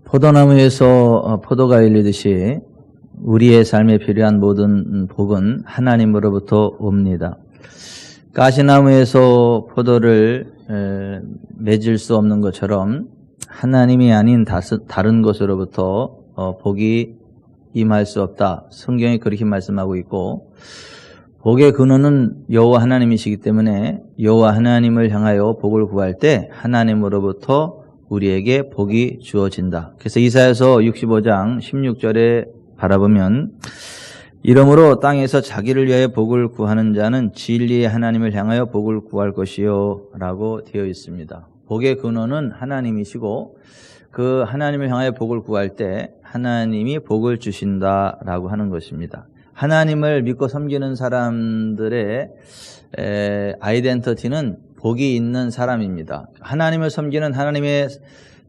포도나무에서 포도가 열리듯이 우리의 삶에 필요한 모든 복은 하나님으로부터 옵니다. 가시나무에서 포도를 맺을 수 없는 것처럼 하나님이 아닌 다른 것으로부터 복이 임할 수 없다. 성경이 그렇게 말씀하고 있고, 복의 근원은 여호와 하나님이시기 때문에 여호와 하나님을 향하여 복을 구할 때 하나님으로부터 우리에게 복이 주어진다. 그래서 이사야서 65장 16절에 바라보면, 이러므로 땅에서 자기를 위하여 복을 구하는 자는 진리의 하나님을 향하여 복을 구할 것이요 라고 되어 있습니다. 복의 근원은 하나님이시고 그 하나님을 향하여 복을 구할 때 하나님이 복을 주신다라고 하는 것입니다. 하나님을 믿고 섬기는 사람들의 아이덴티티는 복이 있는 사람입니다. 하나님을 섬기는 하나님의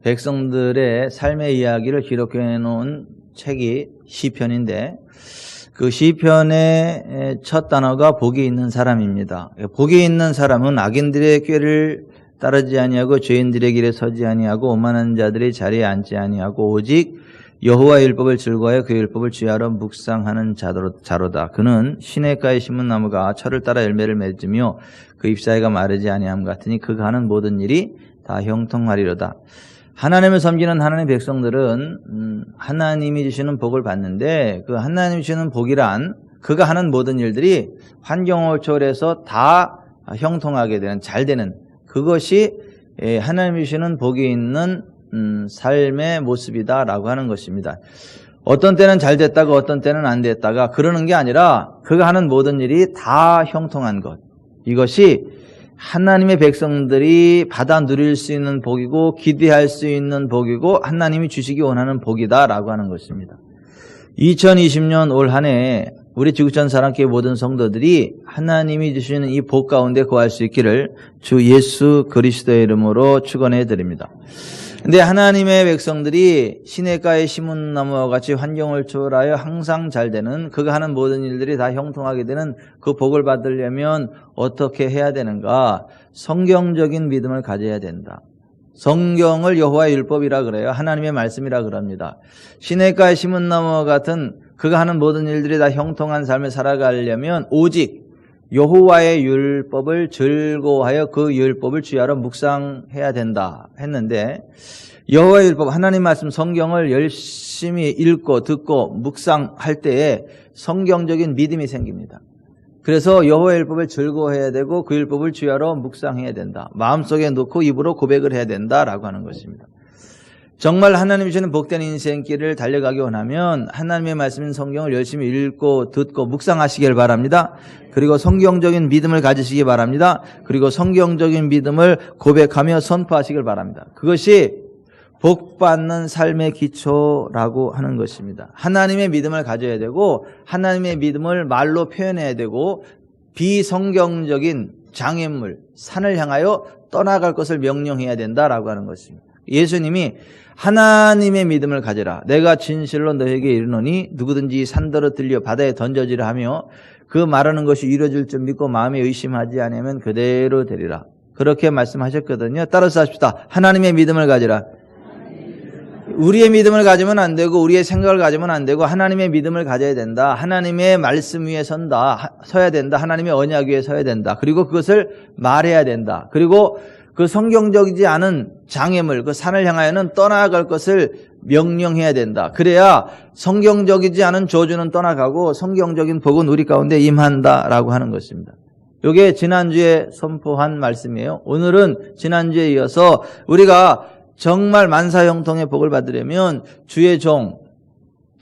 백성들의 삶의 이야기를 기록해 놓은 책이 시편인데, 그 시편의 첫 단어가 복이 있는 사람입니다. 복이 있는 사람은 악인들의 꾀를 따르지 아니하고 죄인들의 길에 서지 아니하고 오만한 자들의 자리에 앉지 아니하고 오직 여호와의 율법을 즐거워하여 그 율법을 주야로 묵상하는 자로다. 그는 시냇가에 심은 나무가 철을 따라 열매를 맺으며 그 잎사귀가 마르지 아니함 같으니 그가 하는 모든 일이 다 형통하리로다. 하나님을 섬기는 하나님의 백성들은 하나님이 주시는 복을 받는데, 그 하나님이 주시는 복이란 그가 하는 모든 일들이 환경을 초월해서 다 형통하게 되는, 잘 되는, 그것이 하나님이 주시는 복이 있는 삶의 모습이다라고 하는 것입니다. 어떤 때는 잘 됐다가 어떤 때는 안 됐다가 그러는 게 아니라 그가 하는 모든 일이 다 형통한 것, 이것이 하나님의 백성들이 받아 누릴 수 있는 복이고 기대할 수 있는 복이고 하나님이 주시기 원하는 복이다라고 하는 것입니다. 2020년 올 한 해 우리 지구촌 사랑교회 모든 성도들이 하나님이 주시는 이 복 가운데 거할 수 있기를 주 예수 그리스도의 이름으로 축원해 드립니다. 근데 하나님의 백성들이 시냇가에 심은 나무와 같이 환경을 초월하여 항상 잘 되는, 그가 하는 모든 일들이 다 형통하게 되는 그 복을 받으려면 어떻게 해야 되는가? 성경적인 믿음을 가져야 된다. 성경을 여호와의 율법이라 그래요. 하나님의 말씀이라 그럽니다. 시냇가에 심은 나무와 같은 그가 하는 모든 일들이 다 형통한 삶을 살아가려면 오직 여호와의 율법을 즐거워하여 그 율법을 주야로 묵상해야 된다 했는데, 여호와의 율법, 하나님 말씀 성경을 열심히 읽고 듣고 묵상할 때에 성경적인 믿음이 생깁니다. 그래서 여호와의 율법을 즐거워해야 되고 그 율법을 주야로 묵상해야 된다. 마음속에 놓고 입으로 고백을 해야 된다라고 하는 것입니다. 정말 하나님이 주시는 복된 인생길을 달려가기 원하면 하나님의 말씀인 성경을 열심히 읽고 듣고 묵상하시길 바랍니다. 그리고 성경적인 믿음을 가지시기 바랍니다. 그리고 성경적인 믿음을 고백하며 선포하시길 바랍니다. 그것이 복받는 삶의 기초라고 하는 것입니다. 하나님의 믿음을 가져야 되고 하나님의 믿음을 말로 표현해야 되고 비성경적인 장애물, 산을 향하여 떠나갈 것을 명령해야 된다라고 하는 것입니다. 예수님이 하나님의 믿음을 가져라. 내가 진실로 너에게 이르노니 누구든지 산더러 들려 바다에 던져지라 하며 그 말하는 것이 이루어질 줄 믿고 마음에 의심하지 않으면 그대로 되리라. 그렇게 말씀하셨거든요. 따라서 합시다. 하나님의 믿음을 가져라. 우리의 믿음을 가지면 안 되고 우리의 생각을 가지면 안 되고 하나님의 믿음을 가져야 된다. 하나님의 말씀 위에 서야 된다. 하나님의 언약 위에 서야 된다. 그리고 그것을 말해야 된다. 그리고 그 성경적이지 않은 장애물, 그 산을 향하여는 떠나갈 것을 명령해야 된다. 그래야 성경적이지 않은 저주는 떠나가고 성경적인 복은 우리 가운데 임한다라고 하는 것입니다. 이게 지난주에 선포한 말씀이에요. 오늘은 지난주에 이어서 우리가 정말 만사형통의 복을 받으려면 주의 종,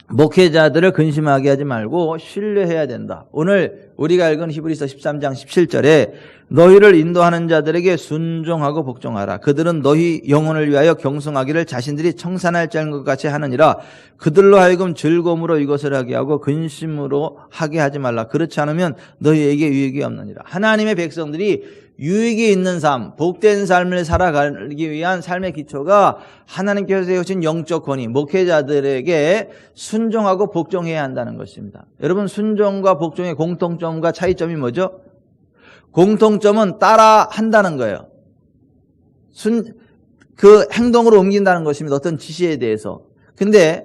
목회자들을 근심하게 하지 말고 신뢰해야 된다. 오늘 우리가 읽은 히브리서 13장 17절에 너희를 인도하는 자들에게 순종하고 복종하라. 그들은 너희 영혼을 위하여 경성하기를 자신들이 청산할 자인 것 같이 하느니라. 그들로 하여금 즐거움으로 이것을 하게 하고 근심으로 하게 하지 말라. 그렇지 않으면 너희에게 유익이 없느니라. 하나님의 백성들이 유익이 있는 삶, 복된 삶을 살아가기 위한 삶의 기초가 하나님께서 세우신 영적 권위, 목회자들에게 순종하고 복종해야 한다는 것입니다. 여러분, 순종과 복종의 공통점과 차이점이 뭐죠? 공통점은 따라 한다는 거예요. 그 행동으로 옮긴다는 것입니다. 어떤 지시에 대해서. 근데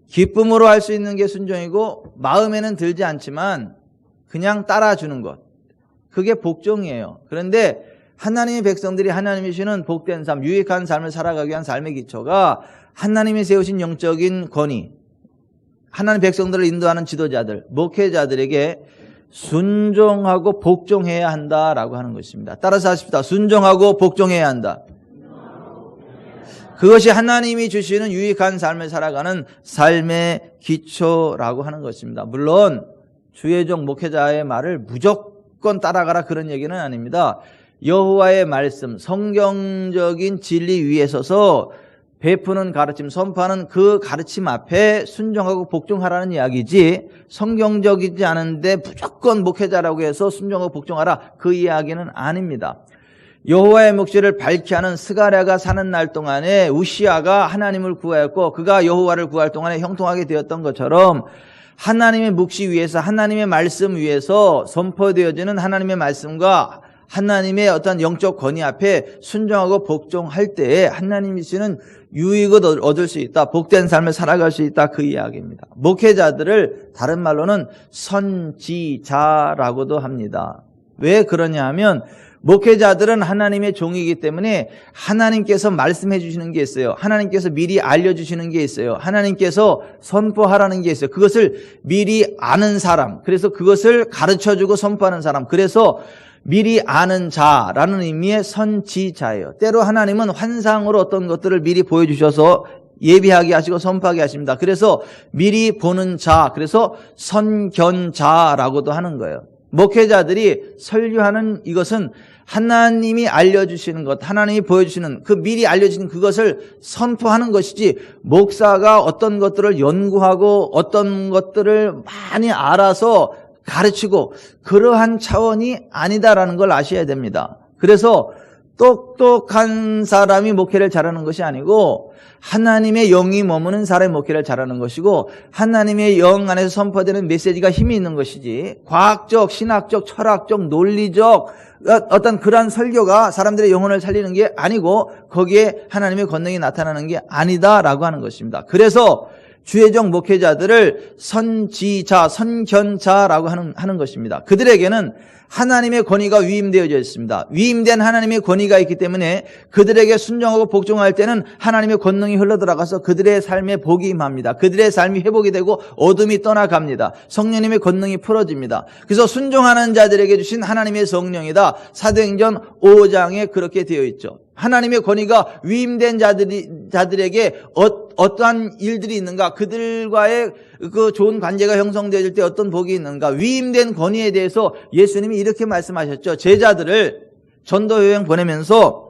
기쁨으로 할 수 있는 게 순종이고 마음에는 들지 않지만 그냥 따라주는 것. 그게 복종이에요. 그런데 하나님의 백성들이 하나님이 주시는 복된 삶, 유익한 삶을 살아가기 위한 삶의 기초가 하나님이 세우신 영적인 권위, 하나님 백성들을 인도하는 지도자들, 목회자들에게 순종하고 복종해야 한다라고 하는 것입니다. 따라서 하십시다. 순종하고 복종해야 한다. 그것이 하나님이 주시는 유익한 삶을 살아가는 삶의 기초라고 하는 것입니다. 물론 주의 종 목회자의 말을 무조건 따라가라 그런 얘기는 아닙니다. 여호와의 말씀, 성경적인 진리 위에 서서 베푸는 가르침, 선포하는 그 가르침 앞에 순종하고 복종하라는 이야기지, 성경적이지 않은데 무조건 목회자라고 해서 순종하고 복종하라 그 이야기는 아닙니다. 여호와의 묵시를 밝히 하는 스가랴가 사는 날 동안에 우시아가 하나님을 구하였고 그가 여호와를 구할 동안에 형통하게 되었던 것처럼 하나님의 묵시 위에서, 하나님의 말씀 위에서 선포되어지는 하나님의 말씀과 하나님의 어떤 영적 권위 앞에 순종하고 복종할 때에 하나님이 주시는 유익을 얻을 수 있다, 복된 삶을 살아갈 수 있다, 그 이야기입니다. 목회자들을 다른 말로는 선지자라고도 합니다. 왜 그러냐 하면 목회자들은 하나님의 종이기 때문에 하나님께서 말씀해 주시는 게 있어요. 하나님께서 미리 알려주시는 게 있어요. 하나님께서 선포하라는 게 있어요. 그것을 미리 아는 사람, 그래서 그것을 가르쳐주고 선포하는 사람, 그래서 미리 아는 자라는 의미의 선지자예요. 때로 하나님은 환상으로 어떤 것들을 미리 보여주셔서 예비하게 하시고 선포하게 하십니다. 그래서 미리 보는 자, 그래서 선견자라고도 하는 거예요. 목회자들이 설교하는 이것은 하나님이 알려주시는 것, 하나님이 보여주시는 그 미리 알려주시는 그것을 선포하는 것이지, 목사가 어떤 것들을 연구하고 어떤 것들을 많이 알아서 가르치고 그러한 차원이 아니다라는 걸 아셔야 됩니다. 그래서 똑똑한 사람이 목회를 잘하는 것이 아니고 하나님의 영이 머무는 사람의 목회를 잘하는 것이고 하나님의 영 안에서 선포되는 메시지가 힘이 있는 것이지, 과학적, 신학적, 철학적, 논리적 어떤 그러한 설교가 사람들의 영혼을 살리는 게 아니고 거기에 하나님의 권능이 나타나는 게 아니다라고 하는 것입니다. 그래서 주의 종 목회자들을 선지자, 선견자라고 하는 것입니다. 그들에게는 하나님의 권위가 위임되어져 있습니다. 위임된 하나님의 권위가 있기 때문에 그들에게 순종하고 복종할 때는 하나님의 권능이 흘러들어가서 그들의 삶에 복이 임합니다. 그들의 삶이 회복이 되고 어둠이 떠나갑니다. 성령님의 권능이 풀어집니다. 그래서 순종하는 자들에게 주신 하나님의 성령이다. 사도행전 5장에 그렇게 되어 있죠. 하나님의 권위가 위임된 자들에게 어떠한 일들이 있는가, 그들과의 그 좋은 관계가 형성되어질 때 어떤 복이 있는가, 위임된 권위에 대해서 예수님이 이렇게 말씀하셨죠. 제자들을 전도 여행 보내면서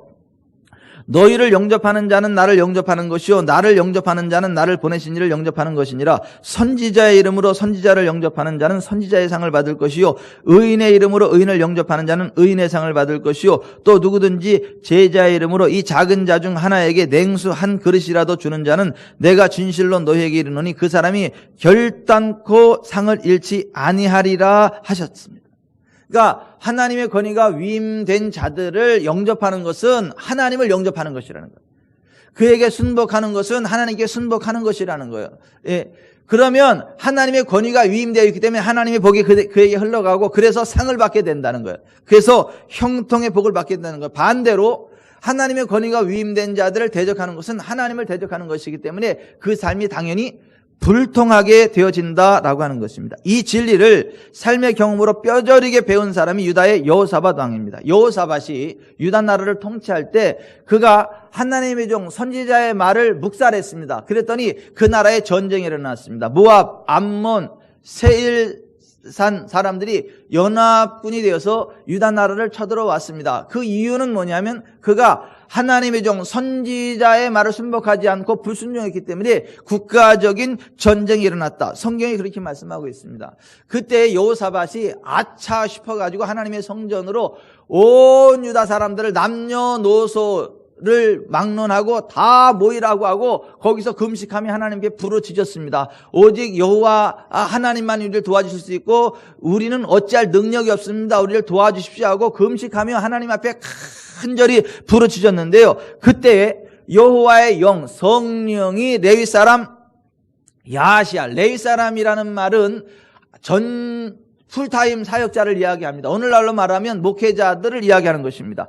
너희를 영접하는 자는 나를 영접하는 것이요 나를 영접하는 자는 나를 보내신 이를 영접하는 것이니라. 선지자의 이름으로 선지자를 영접하는 자는 선지자의 상을 받을 것이요 의인의 이름으로 의인을 영접하는 자는 의인의 상을 받을 것이요 또 누구든지 제자의 이름으로 이 작은 자 중 하나에게 냉수 한 그릇이라도 주는 자는 내가 진실로 너희에게 이르노니 그 사람이 결단코 상을 잃지 아니하리라 하셨습니다. 그러니까 하나님의 권위가 위임된 자들을 영접하는 것은 하나님을 영접하는 것이라는 거예요. 그에게 순복하는 것은 하나님께 순복하는 것이라는 거예요. 예. 그러면 하나님의 권위가 위임되어 있기 때문에 하나님의 복이 그에게 흘러가고 그래서 상을 받게 된다는 거예요. 그래서 형통의 복을 받게 된다는 거예요. 반대로 하나님의 권위가 위임된 자들을 대적하는 것은 하나님을 대적하는 것이기 때문에 그 삶이 당연히 불통하게 되어진다라고 하는 것입니다. 이 진리를 삶의 경험으로 뼈저리게 배운 사람이 유다의 여호사밧 왕입니다. 여호사밧이 유다 나라를 통치할 때 그가 하나님의 종 선지자의 말을 묵살했습니다. 그랬더니 그 나라에 전쟁이 일어났습니다. 모압, 암몬, 세일산 사람들이 연합군이 되어서 유다 나라를 쳐들어왔습니다. 그 이유는 뭐냐면 그가 하나님의 종 선지자의 말을 순복하지 않고 불순종했기 때문에 국가적인 전쟁이 일어났다. 성경이 그렇게 말씀하고 있습니다. 그때 여호사밧이 아차 싶어가지고 하나님의 성전으로 온 유다 사람들을 남녀노소를 막론하고 다 모이라고 하고 거기서 금식하며 하나님께 부르짖었습니다. 오직 여호와 하나님만 우리를 도와주실 수 있고 우리는 어찌할 능력이 없습니다. 우리를 도와주십시오 하고 금식하며 하나님 앞에 간절히 부르짖었는데요. 그때 여호와의 영, 성령이 레위 사람 야시야, 레위 사람이라는 말은 풀타임 사역자를 이야기합니다. 오늘날로 말하면 목회자들을 이야기하는 것입니다.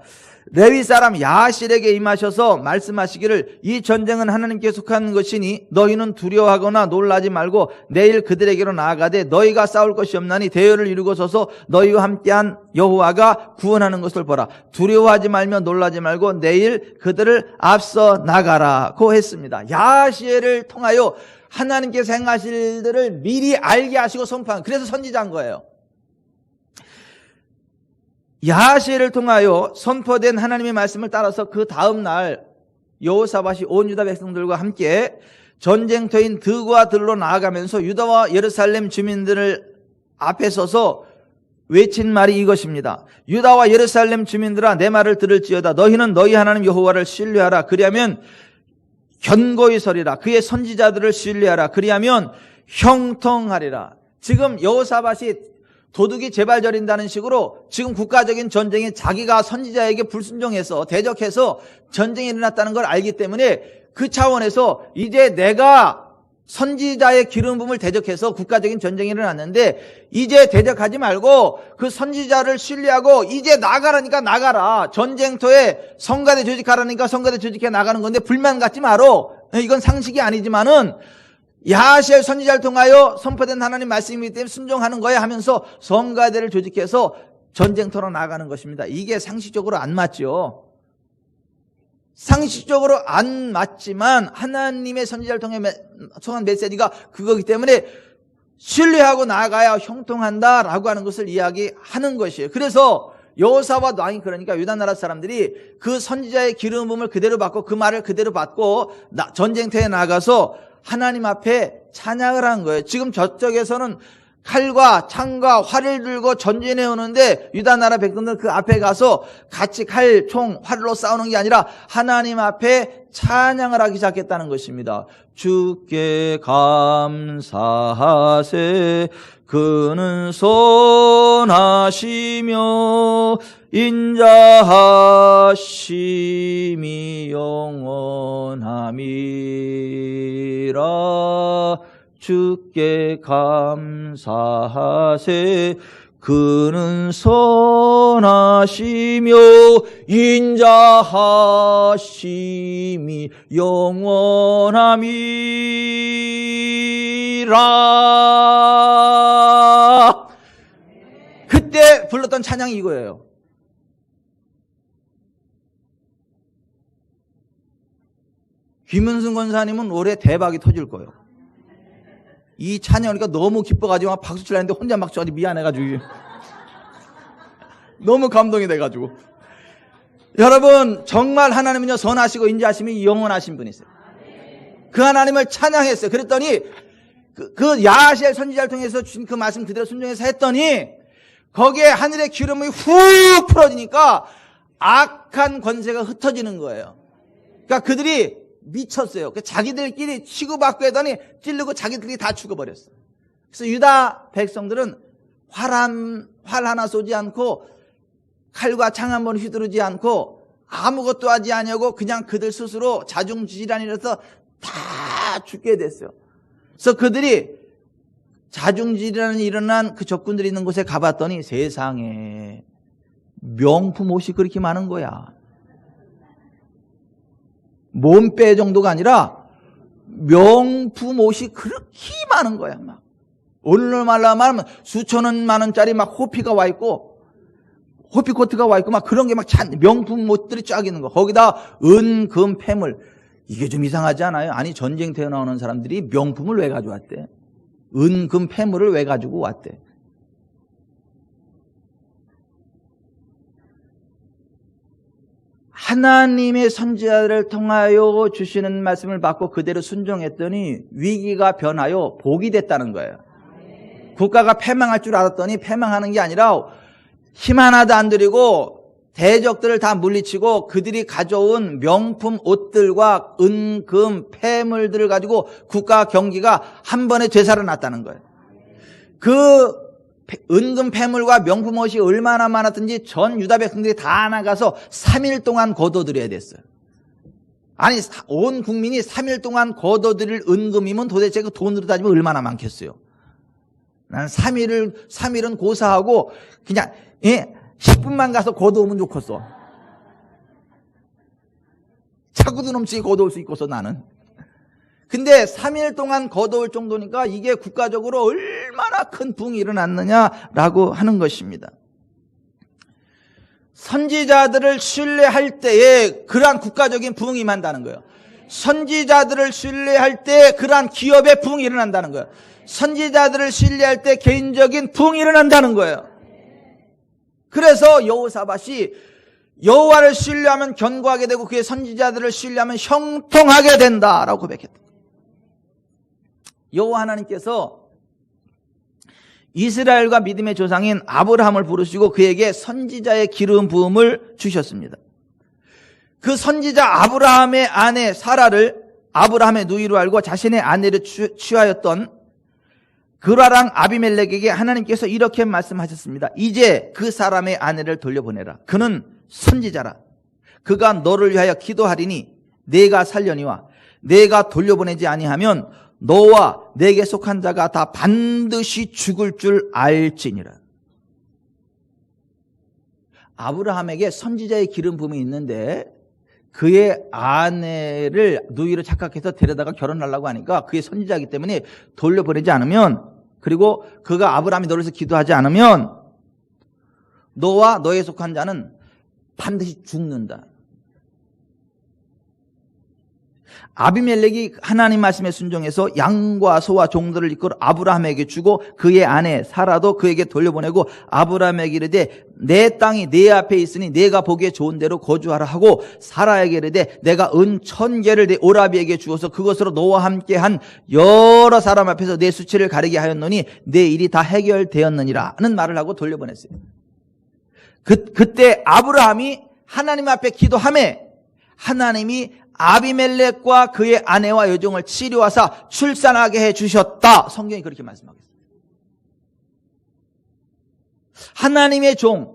레위 사람 야실에게 임하셔서 말씀하시기를 이 전쟁은 하나님께 속한 것이니 너희는 두려워하거나 놀라지 말고 내일 그들에게로 나아가되 너희가 싸울 것이 없나니 대열을 이루고 서서 너희와 함께한 여호와가 구원하는 것을 보라. 두려워하지 말며 놀라지 말고 내일 그들을 앞서 나가라고 했습니다. 야시엘을 통하여 하나님께서 행하실 일들을 미리 알게 하시고 선포한, 그래서 선지자인 거예요. 야시엘을 통하여 선포된 하나님의 말씀을 따라서 그 다음 날 여호사밧이 온 유다 백성들과 함께 전쟁터인 드과 들로 나아가면서 유다와 예루살렘 주민들을 앞에 서서 외친 말이 이것입니다. 유다와 예루살렘 주민들아, 내 말을 들을지어다. 너희는 너희 하나님 여호와를 신뢰하라. 그리하면 견고히 서리라. 그의 선지자들을 신뢰하라. 그리하면 형통하리라. 지금 여호사밧이 도둑이 제발 저린다는 식으로 지금 국가적인 전쟁에 자기가 선지자에게 불순종해서 대적해서 전쟁이 일어났다는 걸 알기 때문에 그 차원에서 이제 내가 선지자의 기름 부음을 대적해서 국가적인 전쟁이 일어났는데 이제 대적하지 말고 그 선지자를 신뢰하고 이제 나가라니까 나가라. 전쟁터에 성가대 조직하라니까 성가대 조직해 나가는 건데 불만 갖지 마라. 이건 상식이 아니지만은 야시엘 선지자를 통하여 선포된 하나님 말씀이기 때문에 순종하는 거야 하면서 성가대를 조직해서 전쟁터로 나가는 것입니다. 이게 상식적으로 안 맞죠. 상식적으로 안 맞지만 하나님의 선지자를 통해 통한 메시지가 그거기 때문에 신뢰하고 나아가야 형통한다라고 하는 것을 이야기하는 것이에요. 그래서 여호사밧 왕이, 그러니까 유다 나라 사람들이 그 선지자의 기름 부음을 그대로 받고 그 말을 그대로 받고 전쟁터에 나가서 하나님 앞에 찬양을 한 거예요. 지금 저쪽에서는 칼과 창과 활을 들고 전진해 오는데 유다 나라 백성들은 그 앞에 가서 같이 칼, 총, 활로 싸우는 게 아니라 하나님 앞에 찬양을 하기 시작했다는 것입니다. 주께 감사하세. 그는 선하시며 인자하심이 영원함이라. 주께 감사하세. 그는 선하시며 인자하심이 영원함이라. 그때 불렀던 찬양이 이거예요. 김은승 권사님은 올해 대박이 터질 거예요. 이 찬양하니까 너무 기뻐가지고 막 박수 치려는데 혼자 막 쳐가지고 미안해가지고 너무 감동이 돼가지고. 여러분, 정말 하나님은요 선하시고 인자하심이 영원하신 분이세요. 그 하나님을 찬양했어요. 그랬더니 그 야시엘 선지자를 통해서 주신 그 말씀 그대로 순종해서 했더니 거기에 하늘의 기름이 훅 풀어지니까 악한 권세가 흩어지는 거예요. 그러니까 그들이 미쳤어요. 자기들끼리 치고받고 하더니 찌르고 자기들끼리 다 죽어버렸어요. 그래서 유다 백성들은 활 하나 쏘지 않고 칼과 창 한 번 휘두르지 않고 아무것도 하지 아니하고 그냥 그들 스스로 자중질환이라서 다 죽게 됐어요. 그래서 그들이 자중질환이 일어난 그 적군들이 있는 곳에 가봤더니 세상에 명품 옷이 그렇게 많은 거야. 몸빼 정도가 아니라 명품 옷이 그렇게 많은 거야. 막 오늘날로 말하면 수천 만 원짜리 막 호피가 와 있고 호피 코트가 와 있고 막 그런 게 막 명품 옷들이 쫙 있는 거. 거기다 은, 금, 폐물. 이게 좀 이상하지 않아요? 아니 전쟁터에 나오는 사람들이 명품을 왜 가져왔대? 은, 금, 폐물을 왜 가지고 왔대? 하나님의 선지자를 통하여 주시는 말씀을 받고 그대로 순종했더니 위기가 변하여 복이 됐다는 거예요. 국가가 패망할 줄 알았더니 패망하는 게 아니라 힘 하나도 안 들이고 대적들을 다 물리치고 그들이 가져온 명품 옷들과 은, 금, 폐물들을 가지고 국가 경기가 한 번에 되살아났다는 거예요. 그 은금 폐물과 명품 옷이 얼마나 많았든지 전 유다 백성들이 다 나가서 3일 동안 거둬들여야 됐어요. 아니, 온 국민이 3일 동안 거둬들일 은금이면 도대체 그 돈으로 따지면 얼마나 많겠어요? 나는 3일은 고사하고 그냥 10분만 가서 거둬오면 좋겠어. 차고도 넘치게 거둬올 수 있고서 나는. 근데 3일 동안 거둬올 정도니까 이게 국가적으로 얼마나 큰 부흥이 일어났느냐라고 하는 것입니다. 선지자들을 신뢰할 때에 그러한 국가적인 부흥이 임한다는 거예요. 선지자들을 신뢰할 때 그러한 기업의 부흥이 일어난다는 거예요. 선지자들을 신뢰할 때 개인적인 부흥이 일어난다는 거예요. 그래서 여호사밧이 여호와를 신뢰하면 견고하게 되고 그의 선지자들을 신뢰하면 형통하게 된다라고 고백했다. 여호와 하나님께서 이스라엘과 믿음의 조상인 아브라함을 부르시고 그에게 선지자의 기름 부음을 주셨습니다. 그 선지자 아브라함의 아내 사라를 아브라함의 누이로 알고 자신의 아내를 취하였던 그라랑 아비멜렉에게 하나님께서 이렇게 말씀하셨습니다. 이제 그 사람의 아내를 돌려보내라. 그는 선지자라. 그가 너를 위하여 기도하리니 내가 살려니와 내가 돌려보내지 아니하면 너와 내게 속한 자가 다 반드시 죽을 줄 알지니라. 아브라함에게 선지자의 기름 부음이 있는데 그의 아내를 누이로 착각해서 데려다가 결혼하려고 하니까 그의 선지자이기 때문에 돌려보내지 않으면, 그리고 그가 아브라함이 너를 위해서 기도하지 않으면 너와 너에 속한 자는 반드시 죽는다. 아비멜렉이 하나님 말씀에 순종해서 양과 소와 종들을 이끌어 아브라함에게 주고 그의 아내 사라도 그에게 돌려보내고 아브라함에게 이르되 내 땅이 내 앞에 있으니 내가 보기에 좋은 대로 거주하라 하고 사라에게 이르되 내가 은 1000개를 내 오라비에게 주어서 그것으로 너와 함께 한 여러 사람 앞에서 내 수치를 가리게 하였노니 내 일이 다 해결되었느니라 하는 말을 하고 돌려보냈어요. 그때 아브라함이 하나님 앞에 기도하매 하나님이 아비멜렉과 그의 아내와 여종을 치료하사 출산하게 해주셨다. 성경이 그렇게 말씀하고 있습니다. 하나님의 종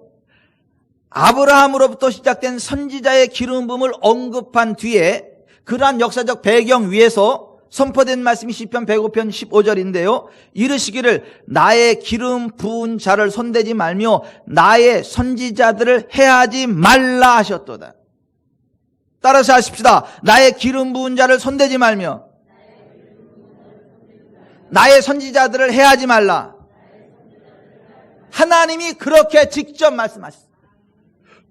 아브라함으로부터 시작된 선지자의 기름 부음을 언급한 뒤에 그러한 역사적 배경 위에서 선포된 말씀이 시편 105편 15절인데요. 이르시기를 나의 기름 부은 자를 손대지 말며 나의 선지자들을 해하지 말라 하셨도다. 따라서 하십시다. 나의 기름 부은 자를 손대지 말며 나의 선지자들을 해하지 말라. 하나님이 그렇게 직접 말씀하셨습니다.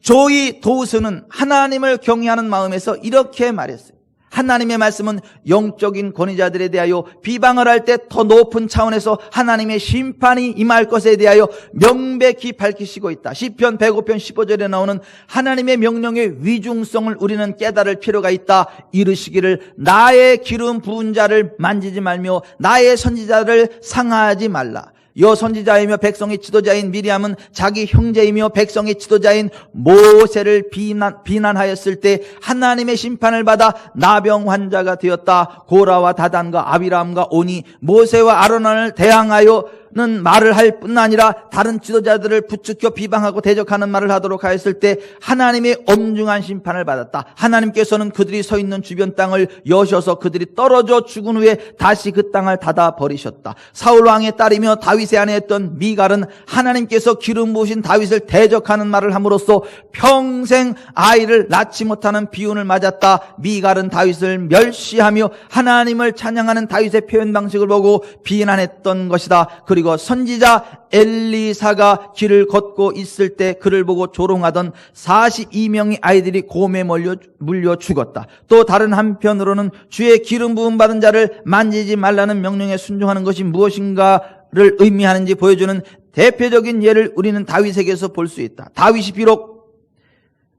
조이 도우스는 하나님을 경외하는 마음에서 이렇게 말했어요. 하나님의 말씀은 영적인 권위자들에 대하여 비방을 할 때 더 높은 차원에서 하나님의 심판이 임할 것에 대하여 명백히 밝히시고 있다. 시편 105편 15절에 나오는 하나님의 명령의 위중성을 우리는 깨달을 필요가 있다. 이르시기를 나의 기름 부은 자를 만지지 말며 나의 선지자를 상하지 말라. 여 선지자이며 백성의 지도자인 미리암은 자기 형제이며 백성의 지도자인 모세를 비난하였을 때 하나님의 심판을 받아 나병 환자가 되었다. 고라와 다단과 아비람과 오니 모세와 아론을 대항하여는 말을 할 뿐 아니라 다른 지도자들을 부추겨 비방하고 대적하는 말을 하도록 하였을 때 하나님의 엄중한 심판을 받았다. 하나님께서는 그들이 서 있는 주변 땅을 여셔서 그들이 떨어져 죽은 후에 다시 그 땅을 닫아 버리셨다. 사울 왕의 딸이며 다윗의 아내였던 미갈은 하나님께서 기름 부으신 다윗을 대적하는 말을 함으로써 평생 아이를 낳지 못하는 비운을 맞았다. 미갈은 다윗을 멸시하며 하나님을 찬양하는 다윗의 표현 방식을 보고 비난했던 것이다. 그리고 선지자 엘리사가 길을 걷고 있을 때 그를 보고 조롱하던 42명의 아이들이 곰에 물려 죽었다. 또 다른 한편으로는 주의 기름 부음 받은 자를 만지지 말라는 명령에 순종하는 것이 무엇인가를 의미하는지 보여주는 대표적인 예를 우리는 다윗에게서 볼 수 있다.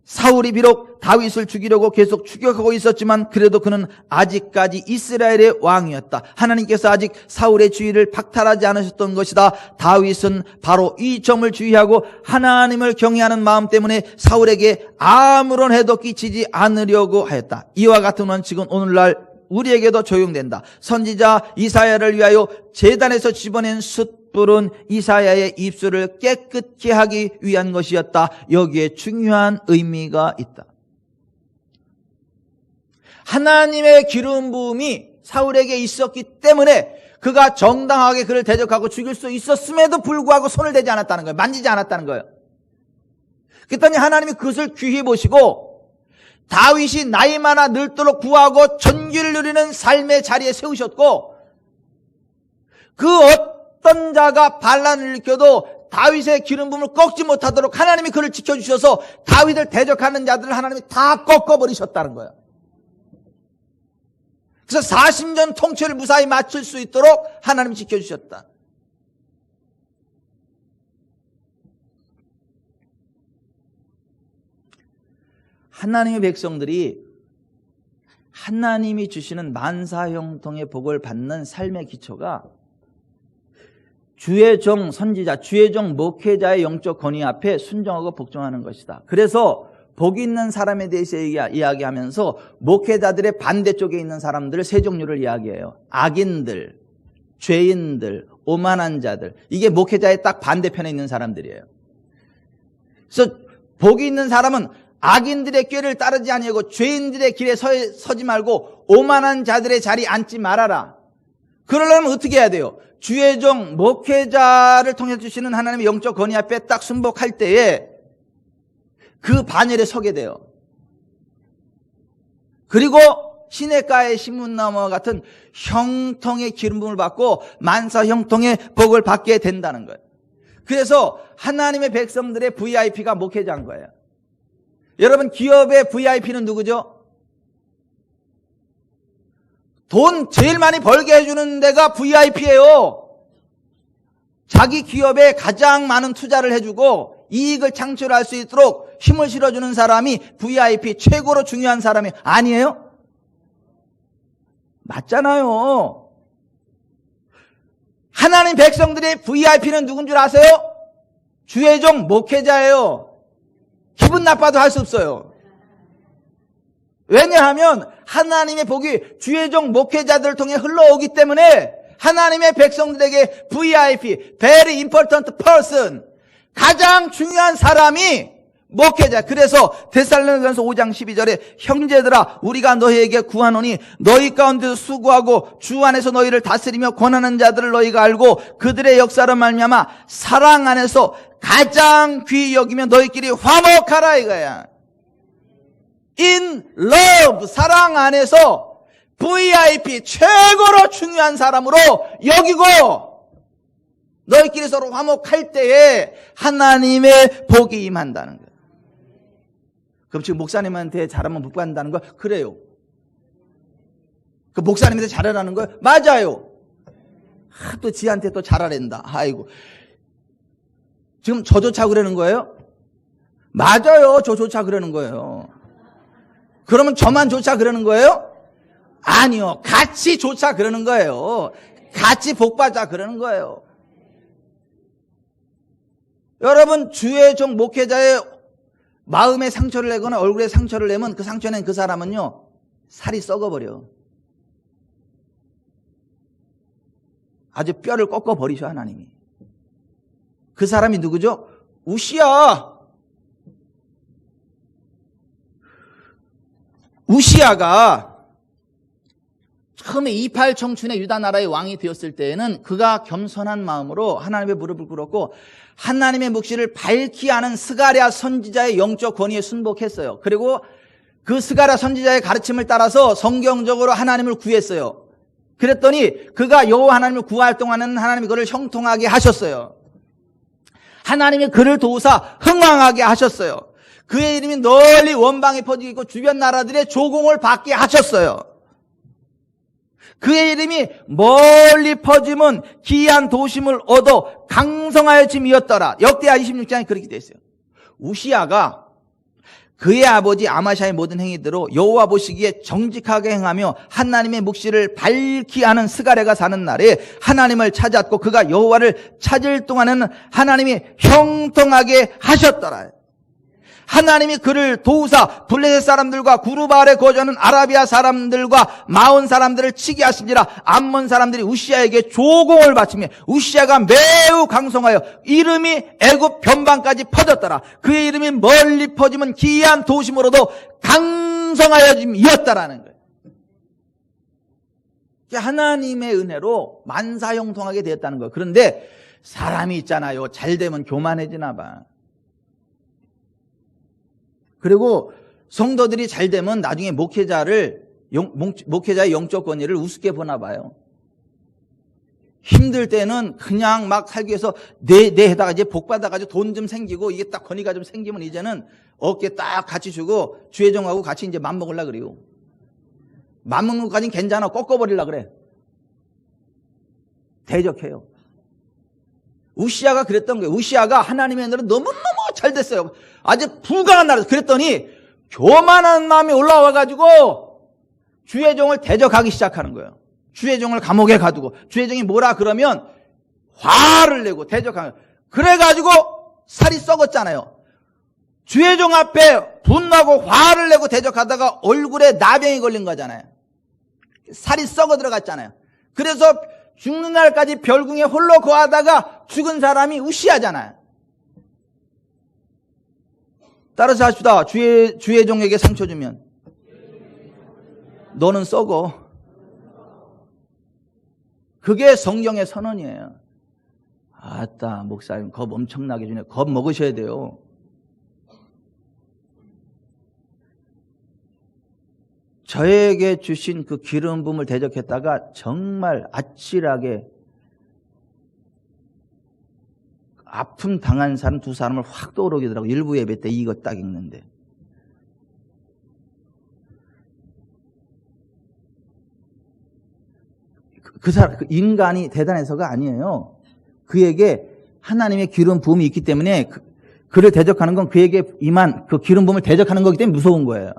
사울이 비록 다윗을 죽이려고 계속 추격하고 있었지만 그래도 그는 아직까지 이스라엘의 왕이었다. 하나님께서 아직 사울의 주의를 박탈하지 않으셨던 것이다. 다윗은 바로 이 점을 주의하고 하나님을 경외하는 마음 때문에 사울에게 아무런 해도 끼치지 않으려고 하였다. 이와 같은 원칙은 오늘날 우리에게도 적용된다. 선지자 이사야를 위하여 제단에서 집어낸 숯불은 이사야의 입술을 깨끗게 하기 위한 것이었다. 여기에 중요한 의미가 있다. 하나님의 기름 부음이 사울에게 있었기 때문에 그가 정당하게 그를 대적하고 죽일 수 있었음에도 불구하고 손을 대지 않았다는 거예요. 만지지 않았다는 거예요. 그랬더니 하나님이 그것을 귀히 보시고 다윗이 나이 많아 늙도록 구하고 존귀를 누리는 삶의 자리에 세우셨고, 그 어떤 자가 반란을 일으켜도 다윗의 기름 부음을 꺾지 못하도록 하나님이 그를 지켜주셔서 다윗을 대적하는 자들을 하나님이 다 꺾어버리셨다는 거예요. 그래서 40년 통치를 무사히 마칠 수 있도록 하나님이 지켜주셨다. 하나님의 백성들이 하나님이 주시는 만사형통의 복을 받는 삶의 기초가 주의 종 선지자, 주의 종 목회자의 영적 권위 앞에 순종하고 복종하는 것이다. 그래서 복 있는 사람에 대해서 이야기하면서 목회자들의 반대쪽에 있는 사람들을 세 종류를 이야기해요. 악인들, 죄인들, 오만한 자들. 이게 목회자의 딱 반대편에 있는 사람들이에요. 그래서 복이 있는 사람은 악인들의 꾀를 따르지 아니하고 죄인들의 길에 서지 말고 오만한 자들의 자리에 앉지 말아라. 그러려면 어떻게 해야 돼요? 주의 종 목회자를 통해 주시는 하나님의 영적 권위 앞에 딱 순복할 때에 그 반열에 서게 돼요. 그리고 시냇가의 신문나무와 같은 형통의 기름 부음을 받고 만사 형통의 복을 받게 된다는 거예요. 그래서 하나님의 백성들의 VIP가 목회자인 거예요. 여러분, 기업의 VIP는 누구죠? 돈 제일 많이 벌게 해주는 데가 VIP예요. 자기 기업에 가장 많은 투자를 해주고 이익을 창출할 수 있도록 힘을 실어주는 사람이 VIP, 최고로 중요한 사람이 아니에요? 맞잖아요. 하나님 백성들의 VIP는 누군 줄 아세요? 주의 종 목회자예요. 기분 나빠도 할 수 없어요. 왜냐하면 하나님의 복이 주의 종 목회자들을 통해 흘러오기 때문에 하나님의 백성들에게 VIP, Very Important Person, 가장 중요한 사람이 목회자. 그래서 데살로니가서 5장 12절에 형제들아 우리가 너희에게 구하노니 너희 가운데서 수고하고 주 안에서 너희를 다스리며 권하는 자들을 너희가 알고 그들의 역사로 말미암아 사랑 안에서 가장 귀히 여기며 너희끼리 화목하라 이거야. In love, 사랑 안에서 VIP, 최고로 중요한 사람으로 여기고 너희끼리 서로 화목할 때에 하나님의 복이 임한다는 거예요. 그럼 지금 목사님한테 잘하면 복 받는다는 거? 그래요. 그 목사님한테 잘하라는 거예요? 맞아요. 또 지한테 또 잘하랜다. 아이고. 지금 저조차 그러는 거예요? 맞아요. 저조차 그러는 거예요. 그러면 저만 조차 그러는 거예요? 아니요. 같이 조차 그러는 거예요. 같이 복받자 그러는 거예요. 여러분, 주의 종 목회자의 마음에 상처를 내거나 얼굴에 상처를 내면 그 상처낸 그 사람은요, 살이 썩어버려. 아주 뼈를 꺾어버리셔, 하나님이. 그 사람이 누구죠? 우시야. 우시야가 처음에 28 청춘의 유다 나라의 왕이 되었을 때에는 그가 겸손한 마음으로 하나님의 무릎을 꿇었고 하나님의 묵시를 밝히 아는 스가랴 선지자의 영적 권위에 순복했어요. 그리고 그 스가랴 선지자의 가르침을 따라서 성경적으로 하나님을 구했어요. 그랬더니 그가 여호와 하나님을 구할 동안은 하나님이 그를 형통하게 하셨어요. 하나님이 그를 도우사 흥왕하게 하셨어요. 그의 이름이 널리 원방에 퍼지고 주변 나라들의 조공을 받게 하셨어요. 그의 이름이 멀리 퍼짐은 기이한 도심을 얻어 강성하여 짐이었더라. 역대하 26장에 그렇게 되어 있어요. 우시야가 그의 아버지 아마샤의 모든 행위대로 여호와 보시기에 정직하게 행하며 하나님의 묵시를 밝히 아는 스가랴가 사는 날에 하나님을 찾았고 그가 여호와를 찾을 동안에는 하나님이 형통하게 하셨더라. 하나님이 그를 도우사 블레셋 사람들과 구르바알에 거주하는 아라비아 사람들과 마온 사람들을 치게 하신지라. 암몬 사람들이 우시야에게 조공을 바치며 우시야가 매우 강성하여 이름이 애굽 변방까지 퍼졌더라. 그의 이름이 멀리 퍼지면 기이한 도심으로도 강성하여짐이었다라는 거예요. 하나님의 은혜로 만사형통하게 되었다는 거예요. 그런데 사람이 있잖아요. 잘 되면 교만해지나 봐. 그리고 성도들이 잘 되면 나중에 목회자의 영적 권위를 우습게 보나 봐요. 힘들 때는 그냥 막 살기 위해서 내 해다가 이제 복 받아가지고 돈 좀 생기고 이게 딱 권위가 좀 생기면 이제는 어깨 딱 같이 주고 주회종하고 같이 이제 맘먹으려고 그래요. 맘먹는 것까지는 괜찮아. 꺾어버리려고 그래. 대적해요. 우시아가 그랬던 거예요. 우시아가 하나님의 은혜로 너무너무 잘 됐어요. 아주 불강한 나라. 그랬더니 교만한 마음이 올라와가지고 주회종을 대적하기 시작하는 거예요. 주회종을 감옥에 가두고 주회종이 뭐라 그러면 화를 내고 대적하는 거예요. 그래가지고 살이 썩었잖아요. 주회종 앞에 분노하고 화를 내고 대적하다가 얼굴에 나병이 걸린 거잖아요. 살이 썩어 들어갔잖아요. 그래서 죽는 날까지 별궁에 홀로 거하다가 죽은 사람이 우시아잖아요. 따라서 합시다. 주회종에게 상처 주면 너는 썩어. 그게 성경의 선언이에요. 아따, 목사님 겁 엄청나게 주네. 겁 먹으셔야 돼요. 저에게 주신 그 기름 부음을 대적했다가 정말 아찔하게 아픔 당한 사람 두 사람을 확 떠오르게 되더라고요. 일부 예배 때 이거 딱 읽는데. 그 사람, 그 인간이 대단해서가 아니에요. 그에게 하나님의 기름 부음이 있기 때문에 그를 대적하는 건 그에게 임한 그 기름 부음을 대적하는 거기 때문에 무서운 거예요.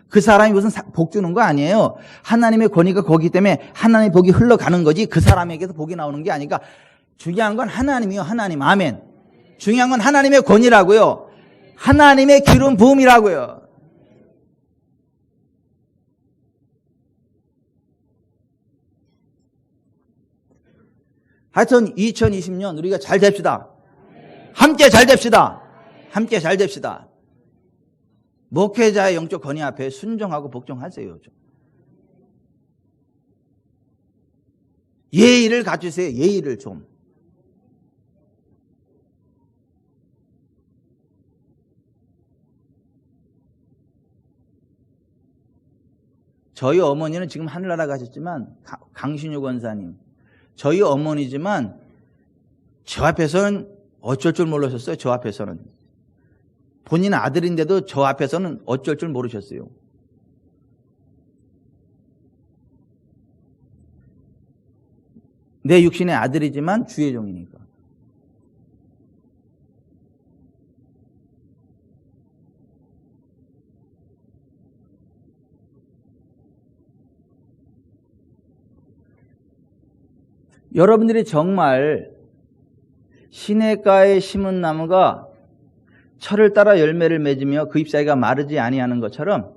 그 사람이 무슨 복 주는 거 아니에요. 하나님의 권위가 거기 때문에 하나님의 복이 흘러가는 거지 그 사람에게서 복이 나오는 게 아니니까 중요한 건 하나님이요. 하나님. 아멘. 중요한 건 하나님의 권위라고요. 하나님의 기름 부음이라고요. 하여튼 2020년 우리가 잘 됩시다. 함께 잘 됩시다. 함께 잘 됩시다. 목회자의 영적 권위 앞에 순종하고 복종하세요. 좀. 예의를 갖추세요. 예의를 좀. 저희 어머니는 지금 하늘나라 가셨지만 강신유 권사님 저희 어머니지만 저 앞에서는 어쩔 줄 모르셨어요. 저 앞에서는. 본인 아들인데도 저 앞에서는 어쩔 줄 모르셨어요. 내 육신의 아들이지만 주의 종이니까. 여러분들이 정말 시냇가에 심은 나무가 철을 따라 열매를 맺으며 그 잎사귀가 마르지 아니하는 것처럼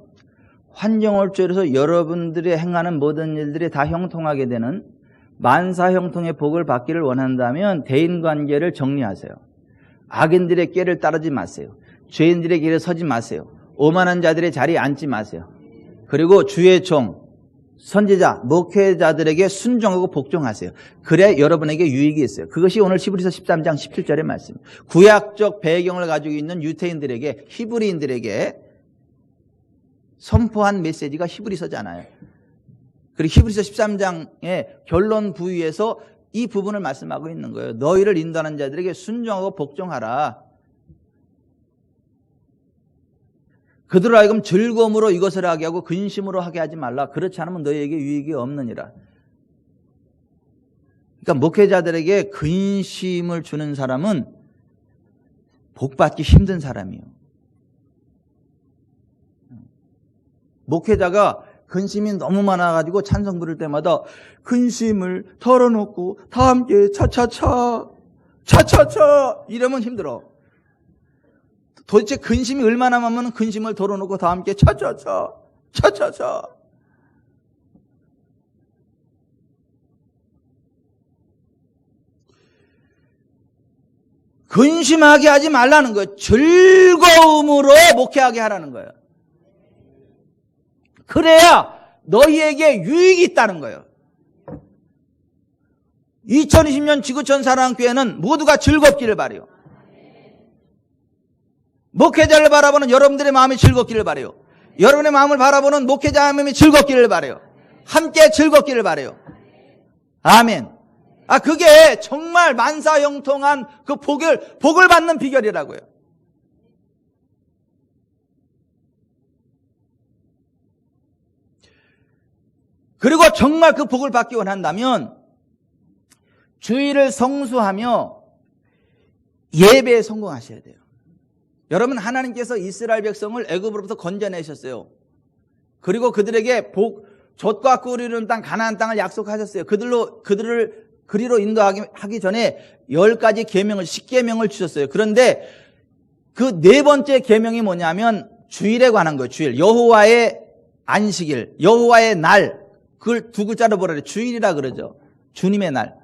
환경월조에서 여러분들이 행하는 모든 일들이 다 형통하게 되는 만사형통의 복을 받기를 원한다면 대인관계를 정리하세요. 악인들의 꾀를 따르지 마세요. 죄인들의 길에 서지 마세요. 오만한 자들의 자리에 앉지 마세요. 그리고 주의 종, 선지자, 목회자들에게 순종하고 복종하세요. 그래 여러분에게 유익이 있어요. 그것이 오늘 히브리서 13장 17절의 말씀. 구약적 배경을 가지고 있는 유태인들에게, 히브리인들에게 선포한 메시지가 히브리서잖아요. 그리고 히브리서 13장의 결론 부위에서 이 부분을 말씀하고 있는 거예요. 너희를 인도하는 자들에게 순종하고 복종하라. 그들을 하여금 즐거움으로 이것을 하게 하고 근심으로 하게 하지 말라. 그렇지 않으면 너희에게 유익이 없느니라. 그러니까 목회자들에게 근심을 주는 사람은 복받기 힘든 사람이에요. 목회자가 근심이 너무 많아가지고 찬송 부를 때마다 근심을 털어놓고 다 함께 차차차 이러면 힘들어. 도대체 근심이 얼마나 많으면 근심을 덜어놓고 다 함께 차차차. 근심하게 하지 말라는 거예요. 즐거움으로 목회하게 하라는 거예요. 그래야 너희에게 유익이 있다는 거예요. 2020년 지구촌 사랑교회는 모두가 즐겁기를 바라요. 목회자를 바라보는 여러분들의 마음이 즐겁기를 바라요. 여러분의 마음을 바라보는 목회자의 마음이 즐겁기를 바라요. 함께 즐겁기를 바라요. 아멘. 그게 정말 만사형통한 그 복을 받는 비결이라고요. 그리고 정말 그 복을 받기 원한다면 주일을 성수하며 예배에 성공하셔야 돼요. 여러분, 하나님께서 이스라엘 백성을 애굽으로부터 건져내셨어요. 그리고 그들에게 젖과 꿀이 흐르는 땅 가나안 땅을 약속하셨어요. 그들을 그리로 인도하기 전에 10가지 계명을 10계명을 주셨어요. 그런데 그 네 번째 계명이 뭐냐면 주일에 관한 거예요. 주일. 여호와의 안식일, 여호와의 날. 그걸 두 글자로 뭐라 그래요? 주일이라 그러죠. 주님의 날.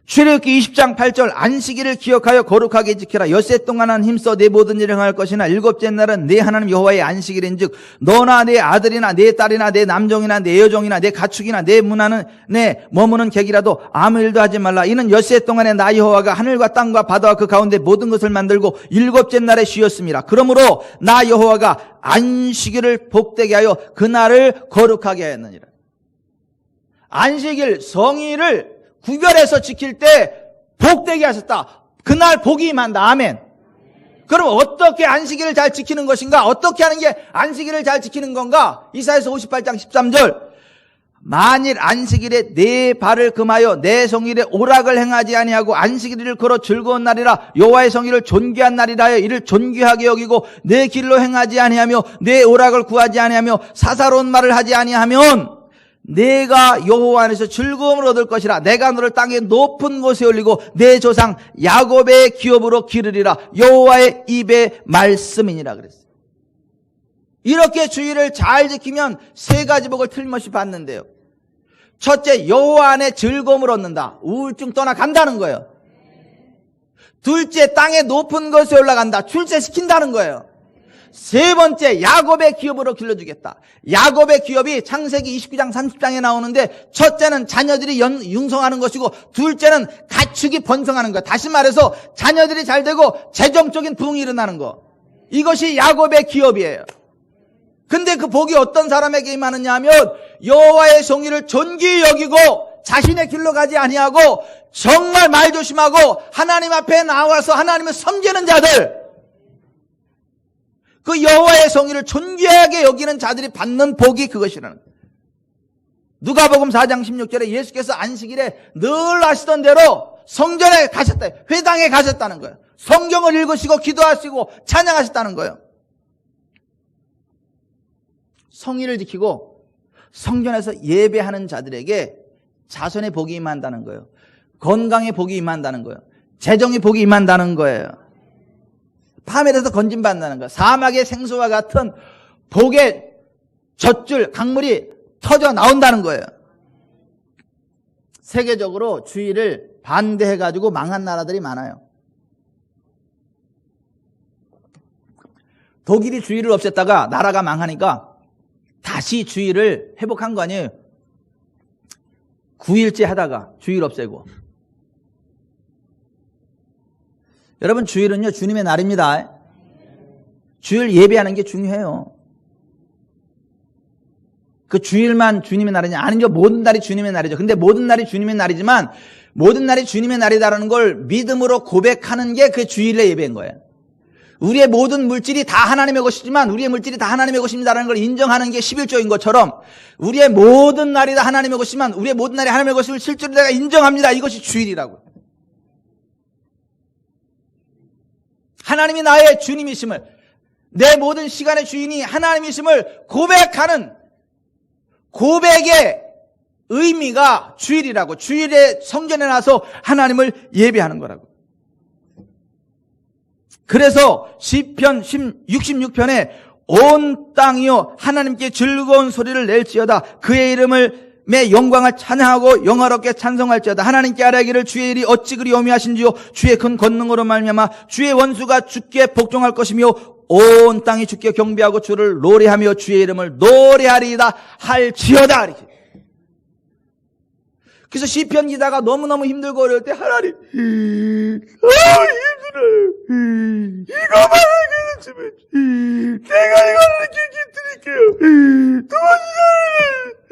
출애굽기 20장 8절 안식일을 기억하여 거룩하게 지켜라. 엿새 동안은 힘써 내 모든 일을 행할 것이나 일곱째 날은 내 하나님 여호와의 안식일인즉 너나 내 아들이나 내 딸이나 내 남종이나 내 여종이나 내 가축이나 내 문하는 내 머무는 객이라도 아무 일도 하지 말라. 이는 엿새 동안에 나 여호와가 하늘과 땅과 바다와 그 가운데 모든 것을 만들고 일곱째 날에 쉬었습니다. 그러므로 나 여호와가 안식일을 복되게 하여 그날을 거룩하게 하였느니라. 안식일 성일을 구별해서 지킬 때 복되게 하셨다. 그날 복이 임한다. 아멘. 그럼 어떻게 안식일을 잘 지키는 것인가? 어떻게 하는 게 안식일을 잘 지키는 건가? 이사야서 58장 13절 만일 안식일에 내 발을 금하여 내 성일에 오락을 행하지 아니하고 안식일을 걸어 즐거운 날이라 여호와의 성일을 존귀한 날이라 하여 이를 존귀하게 여기고 내 길로 행하지 아니하며 내 오락을 구하지 아니하며 사사로운 말을 하지 아니하면 내가 여호와 안에서 즐거움을 얻을 것이라. 내가 너를 땅의 높은 곳에 올리고 내 조상 야곱의 기업으로 기르리라. 여호와의 입의 말씀이니라 그랬어요. 이렇게 주일을 잘 지키면 세 가지 복을 틀림없이 받는데요. 첫째, 여호와 안에 즐거움을 얻는다. 우울증 떠나간다는 거예요. 둘째, 땅의 높은 곳에 올라간다. 출세시킨다는 거예요. 세 번째, 야곱의 기업으로 길러주겠다. 야곱의 기업이 창세기 29장 30장에 나오는데 첫째는 자녀들이 융성하는 것이고 둘째는 가축이 번성하는 것. 다시 말해서 자녀들이 잘 되고 재정적인 부흥이 일어나는 것. 이것이 야곱의 기업이에요. 근데 그 복이 어떤 사람에게 임하느냐 하면 여호와의 성의를 존귀히 여기고 자신의 길로 가지 아니하고 정말 말 조심하고 하나님 앞에 나와서 하나님을 섬기는 자들, 그 여호와의 성의를 존귀하게 여기는 자들이 받는 복이 그것이라는 거예요. 누가복음 4장 16절에 예수께서 안식일에 늘 하시던 대로 성전에 가셨다. 회당에 가셨다는 거예요. 성경을 읽으시고 기도하시고 찬양하셨다는 거예요. 성의를 지키고 성전에서 예배하는 자들에게 자손의 복이 임한다는 거예요. 건강의 복이 임한다는 거예요. 재정의 복이 임한다는 거예요. 파멸에서 건진받는다는 거예요. 사막의 생수와 같은 복의 젖줄 강물이 터져 나온다는 거예요. 세계적으로 주일을 반대해가지고 망한 나라들이 많아요. 독일이 주일을 없앴다가 나라가 망하니까 다시 주일을 회복한 거 아니에요. 9일째 하다가 주일 없애고. 여러분, 주일은요 주님의 날입니다. 주일 예배하는 게 중요해요. 그 주일만 주님의 날이냐? 아니죠. 모든 날이 주님의 날이죠. 근데 모든 날이 주님의 날이지만 모든 날이 주님의 날이다라는 걸 믿음으로 고백하는 게 그 주일의 예배인 거예요. 우리의 모든 물질이 다 하나님의 것이지만 우리의 물질이 다 하나님의 것입니다라는 걸 인정하는 게 11조인 것처럼 우리의 모든 날이 다 하나님의 것이지만 우리의 모든 날이 하나님의 것임을 실제로 내가 인정합니다. 이것이 주일이라고. 하나님이 나의 주님이심을, 내 모든 시간의 주인이 하나님이심을 고백하는 고백의 의미가 주일이라고. 주일에 성전에 나서 하나님을 예배하는 거라고. 그래서 시편 66편에 온 땅이여 하나님께 즐거운 소리를 낼지어다. 그의 이름을 매 영광을 찬양하고 영화롭게 찬송할지어다. 하나님께 아뢰기를 주의 일이 어찌 그리 오미하신지요. 주의 큰 권능으로 말미암아 주의 원수가 주께 복종할 것이며 온 땅이 주께 경배하고 주를 노래하며 주의 이름을 노래하리이다 할지어다. 그래서 시편 기자가 너무너무 힘들고 어려울 때 하나님, 힘들어요. 이거만 해결해주면 내가 이거를 이렇게 드릴게요. 도와주세요.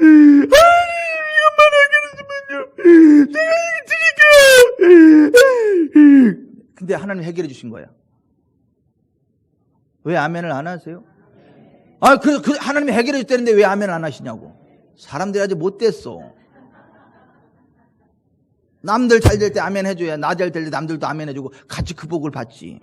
하나님, 이것만 해결해주면요 내가 이렇게 드릴게요. 근데 하나님 해결해 주신 거야. 왜 아멘을 안 하세요? 그 하나님이 해결해 줬다는데 왜 아멘을 안 하시냐고. 사람들이 아주 못됐어. 남들 잘 될 때 아멘 해줘야 나 잘 될 때 남들도 아멘 해주고 같이 그 복을 받지.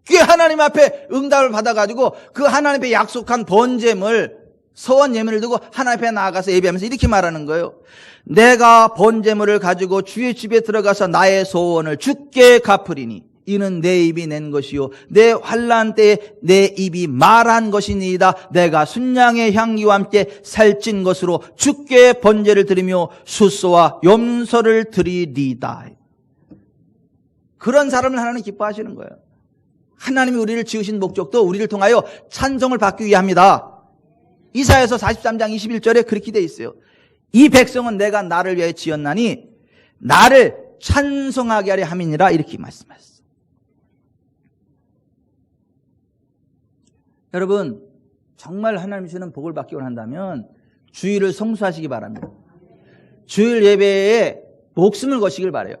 그게 하나님 앞에 응답을 받아가지고 그 하나님 앞에 약속한 번제물 서원 예물을 두고 하나님 앞에 나아가서 예배하면서 이렇게 말하는 거예요. 내가 번제물을 가지고 주의 집에 들어가서 나의 소원을 주께 갚으리니 이는 내 입이 낸 것이요 내 환난 때에 내 입이 말한 것이니이다. 내가 순양의 향기와 함께 살찐 것으로 주께 번제를 드리며 숫소와 염소를 드리리다. 그런 사람을 하나님 기뻐하시는 거예요. 하나님이 우리를 지으신 목적도 우리를 통하여 찬송을 받기 위함이다. 이사야서 43장 21절에 그렇게 돼 있어요. 이 백성은 내가 나를 위하여 지었나니 나를 찬송하게 하려 함이니라 이렇게 말씀하셨어요. 여러분 정말 하나님 주시는 복을 받기 원한다면 주일을 성수하시기 바랍니다. 주일 예배에 목숨을 거시길 바라요.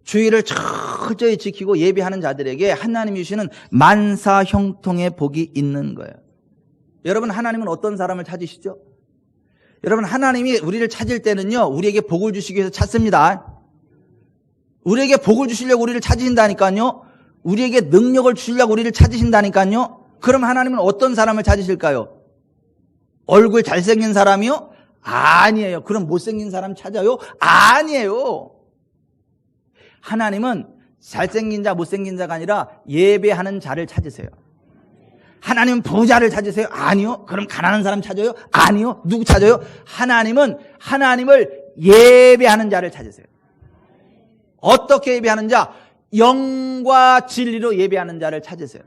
주일을 철저히 지키고 예배하는 자들에게 하나님이 주시는 만사 형통의 복이 있는 거예요. 여러분 하나님은 어떤 사람을 찾으시죠? 여러분 하나님이 우리를 찾을 때는요 우리에게 복을 주시기 위해서 찾습니다. 우리에게 복을 주시려고 우리를 찾으신다니까요. 우리에게 능력을 주시려고 우리를 찾으신다니까요. 그럼 하나님은 어떤 사람을 찾으실까요? 얼굴 잘생긴 사람이요? 아니에요. 그럼 못생긴 사람 찾아요? 아니에요. 하나님은 잘생긴 자 못생긴 자가 아니라 예배하는 자를 찾으세요. 하나님은 부자를 찾으세요? 아니요. 그럼 가난한 사람 찾아요? 아니요. 누구 찾아요? 하나님은 하나님을 예배하는 자를 찾으세요. 어떻게 예배하는 자? 영과 진리로 예배하는 자를 찾으세요.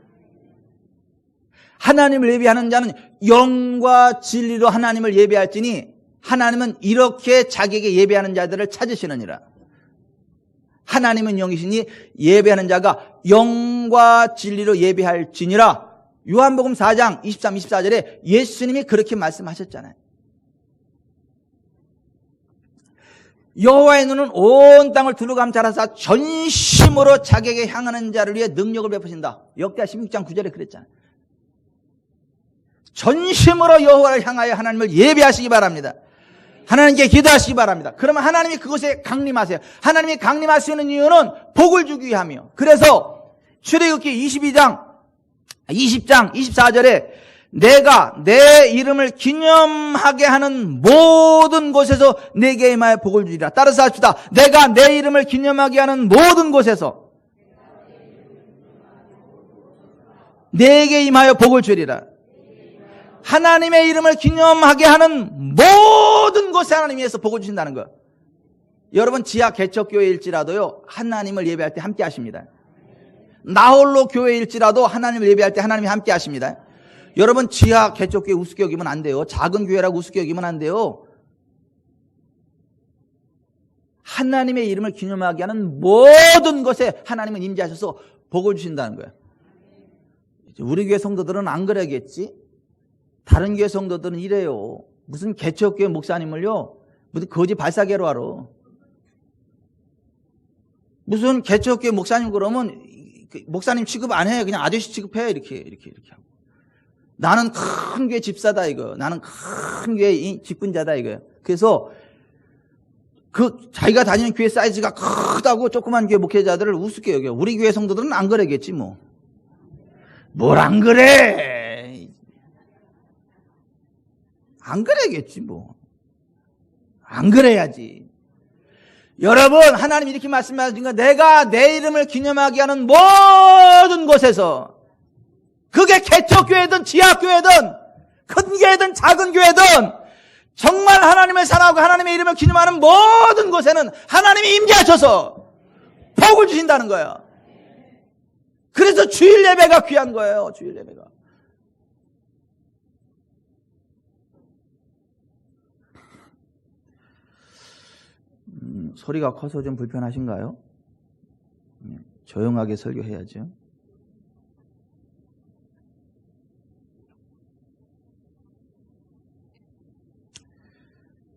하나님을 예배하는 자는 영과 진리로 하나님을 예배할지니 하나님은 이렇게 자기에게 예배하는 자들을 찾으시느니라. 하나님은 영이시니 예배하는 자가 영과 진리로 예배할지니라. 요한복음 4장 23, 24절에 예수님이 그렇게 말씀하셨잖아요. 여호와의 눈은 온 땅을 두루감찰하사 전심으로 자기에게 향하는 자를 위해 능력을 베푸신다. 역대하 16장 9절에 그랬잖아요. 전심으로 여호와를 향하여 하나님을 예배하시기 바랍니다. 하나님께 기도하시기 바랍니다. 그러면 하나님이 그곳에 강림하세요. 하나님이 강림하시는 이유는 복을 주기 위함이요. 그래서 출애굽기 20장 24절에 내가 내 이름을 기념하게 하는 모든 곳에서 내게 임하여 복을 주리라. 따라서 합시다. 내가 내 이름을 기념하게 하는 모든 곳에서 내게 임하여 복을 주리라. 하나님의 이름을 기념하게 하는 모든 곳에 하나님께서 복을 주신다는 거예요. 여러분 지하 개척교회일지라도요 하나님을 예배할 때 함께 하십니다. 나홀로 교회일지라도 하나님을 예배할 때 하나님이 함께 하십니다. 여러분 지하 개척교회 우습게 여기면 안 돼요. 작은 교회라고 우습게 여기면 안 돼요. 하나님의 이름을 기념하게 하는 모든 것에 하나님은 임재하셔서 복을 주신다는 거예요. 우리 교회 성도들은 안 그러겠지? 다른 교회 성도들은 이래요. 무슨 개척교회 목사님을요 무슨 거지 발사계로 하러. 무슨 개척교회 목사님 그러면 목사님 취급 안 해. 그냥 아저씨 취급해. 이렇게 하고. 나는 큰 교회 집사다 이거. 나는 큰 교회 직분자다 이거예요. 그래서 자기가 다니는 교회 사이즈가 크다고 조그만 교회 목회자들을 우습게 여겨요. 우리 교회 성도들은 안 그러겠지 뭐. 뭘 안 그래. 안 그래야겠지 뭐. 안 그래야지. 여러분 하나님 이렇게 말씀하신 거 내가 내 이름을 기념하게 하는 모든 곳에서 그게 개척교회든 지하교회든 큰 교회든 작은 교회든 정말 하나님을 사랑하고 하나님의 이름을 기념하는 모든 곳에는 하나님이 임재하셔서 복을 주신다는 거예요. 그래서 주일 예배가 귀한 거예요. 주일 예배가. 소리가 커서 좀 불편하신가요? 조용하게 설교해야죠.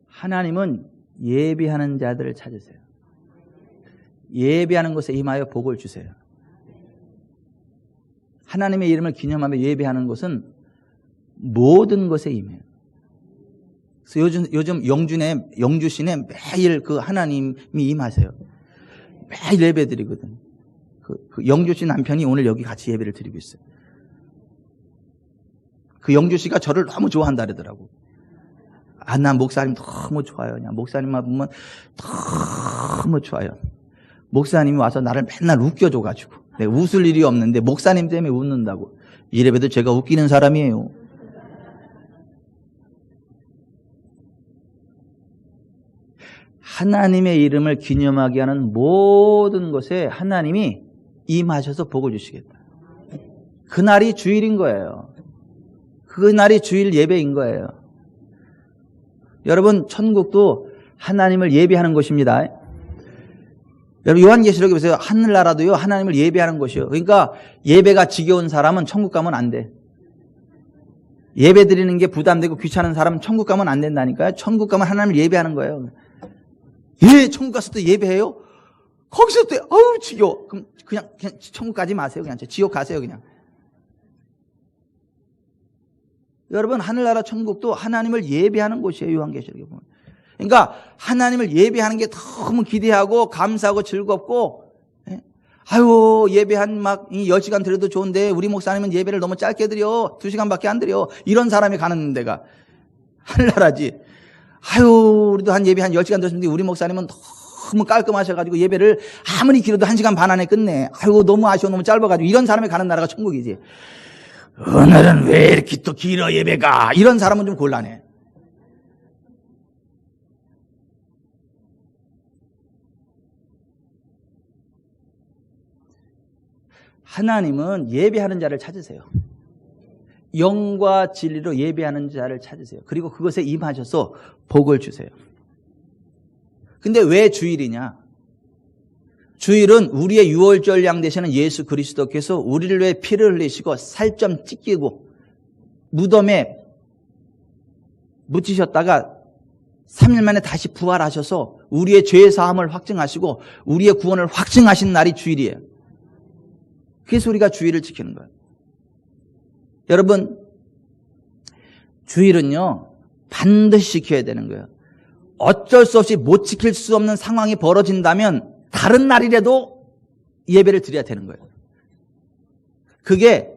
하나님은 예배하는 자들을 찾으세요. 예배하는 것에 임하여 복을 주세요. 하나님의 이름을 기념하며 예배하는 것은 모든 것에 임해요. 그래서 요즘 영주시내 매일 그 하나님이 임하세요. 매일 예배 드리거든. 그 영주씨 남편이 오늘 여기 같이 예배를 드리고 있어요. 그 영주씨가 저를 너무 좋아한다 그러더라고. 난 목사님 너무 좋아요. 그냥 목사님만 보면 너무 좋아요. 목사님이 와서 나를 맨날 웃겨줘가지고 내가 웃을 일이 없는데 목사님 때문에 웃는다고. 이래봬도 제가 웃기는 사람이에요. 하나님의 이름을 기념하게 하는 모든 것에 하나님이 임하셔서 복을 주시겠다. 그날이 주일인 거예요. 그날이 주일 예배인 거예요. 여러분, 천국도 하나님을 예배하는 곳입니다. 여러분, 요한계시록에 보세요. 하늘나라도요, 하나님을 예배하는 곳이요. 그러니까 예배가 지겨운 사람은 천국 가면 안 돼. 예배 드리는 게 부담되고 귀찮은 사람은 천국 가면 안 된다니까요. 천국 가면 하나님을 예배하는 거예요. 예, 천국 가서 또 예배해요? 거기서 또, 어우, 지겨워. 그럼 그냥 천국 가지 마세요. 그냥 지옥 가세요, 그냥. 여러분, 하늘나라 천국도 하나님을 예배하는 곳이에요. 요한계시록에 보면. 그러니까 하나님을 예배하는 게 너무 기대하고 감사하고 즐겁고, 아유, 예배 한 10시간 드려도 좋은데 우리 목사님은 예배를 너무 짧게 드려. 2시간밖에 안 드려. 이런 사람이 가는 데가 하늘나라지. 아유, 우리도 예배 한 10시간 드렸는데 우리 목사님은 너무 깔끔하셔가지고 예배를 아무리 길어도 1시간 반 안에 끝내. 아유, 너무 아쉬워. 너무 짧아가지고. 이런 사람이 가는 나라가 천국이지. 오늘은 왜 이렇게 또 길어 예배가. 이런 사람은 좀 곤란해. 하나님은 예배하는 자를 찾으세요. 영과 진리로 예배하는 자를 찾으세요. 그리고 그것에 임하셔서 복을 주세요. 근데 왜 주일이냐? 주일은 우리의 유월절 양 되시는 예수 그리스도께서 우리를 위해 피를 흘리시고 살점 찢기고 무덤에 묻히셨다가 3일 만에 다시 부활하셔서 우리의 죄 사함을 확증하시고 우리의 구원을 확증하신 날이 주일이에요. 그래서 우리가 주일을 지키는 거예요. 여러분, 주일은요, 반드시 지켜야 되는 거예요. 어쩔 수 없이 못 지킬 수 없는 상황이 벌어진다면 다른 날이라도 예배를 드려야 되는 거예요. 그게